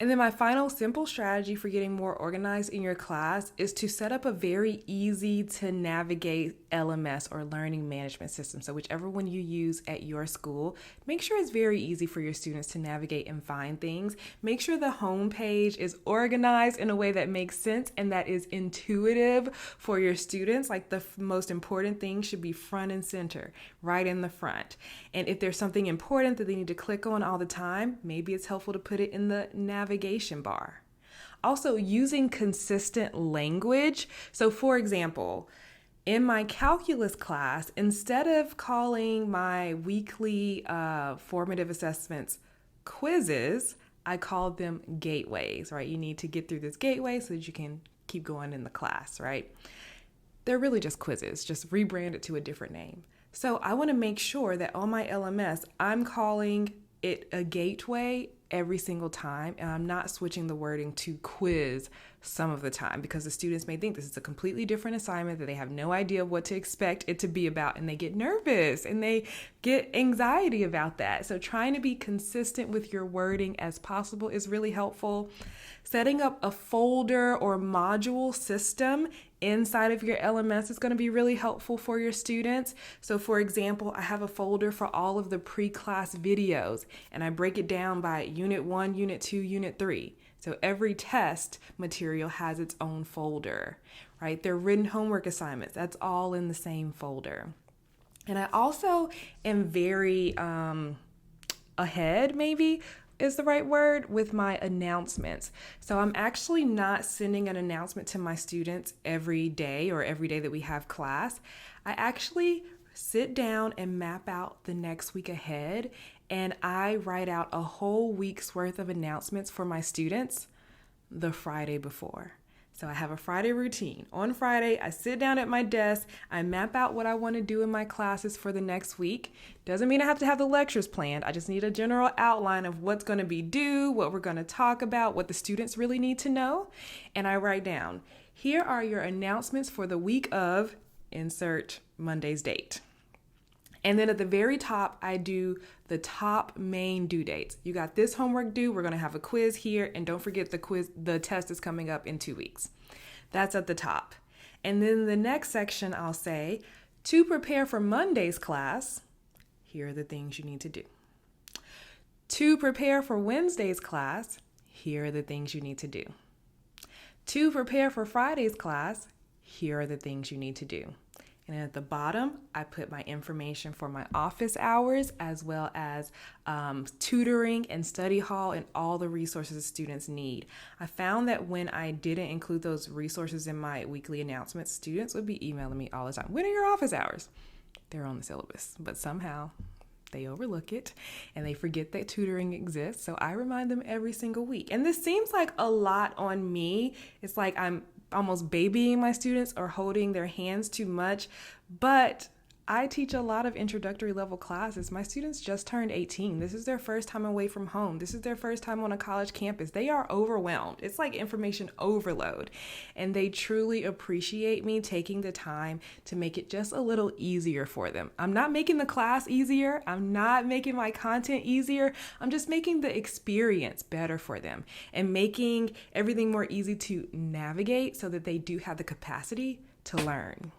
And then my final simple strategy for getting more organized in your class is to set up a very easy to navigate LMS or learning management system. So whichever one you use at your school, make sure it's very easy for your students to navigate and find things. Make sure the home page is organized in a way that makes sense and that is intuitive for your students. Like the most important thing should be front and center, right in the front. And if there's something important that they need to click on all the time, maybe it's helpful to put it in the navigation bar. Also, using consistent language. So for example, in my calculus class, instead of calling my weekly formative assessments quizzes, I called them gateways, right? You need to get through this gateway so that you can keep going in the class, right? They're really just quizzes, just rebrand it to a different name. So I want to make sure that on my LMS, I'm calling it a gateway every single time, and I'm not switching the wording to quiz some of the time, because the students may think this is a completely different assignment that they have no idea what to expect it to be about, and they get nervous and they get anxiety about that. So trying to be consistent with your wording as possible is really helpful. Setting up a folder or module system inside of your LMS is going to be really helpful for your students. So for example, I have a folder for all of the pre-class videos, and I break it down by Unit 1, Unit 2, Unit 3. So every test material has its own folder, right? Their written homework assignments, that's all in the same folder. And I also am very ahead, maybe is the right word, with my announcements. So I'm actually not sending an announcement to my students every day or every day that we have class. I actually sit down and map out the next week ahead, and I write out a whole week's worth of announcements for my students the Friday before. So I have a Friday routine. On Friday, I sit down at my desk, I map out what I want to do in my classes for the next week. Doesn't mean I have to have the lectures planned. I just need a general outline of what's going to be due, what we're going to talk about, what the students really need to know. And I write down, here are your announcements for the week of, insert Monday's date. And then at the very top, I do the top main due dates. You got this homework due, we're gonna have a quiz here, and don't forget the test is coming up in 2 weeks. That's at the top. And then the next section, I'll say, to prepare for Monday's class, here are the things you need to do. To prepare for Wednesday's class, here are the things you need to do. To prepare for Friday's class, here are the things you need to do. And at the bottom, I put my information for my office hours, as well as tutoring and study hall and all the resources students need. I found that when I didn't include those resources in my weekly announcements, students would be emailing me all the time. When are your office hours? They're on the syllabus, but somehow they overlook it and they forget that tutoring exists. So I remind them every single week. And this seems like a lot on me. It's like I'm almost babying my students or holding their hands too much, but I teach a lot of introductory level classes. My students just turned 18. This is their first time away from home. This is their first time on a college campus. They are overwhelmed. It's like information overload. And they truly appreciate me taking the time to make it just a little easier for them. I'm not making the class easier. I'm not making my content easier. I'm just making the experience better for them and making everything more easy to navigate so that they do have the capacity to learn.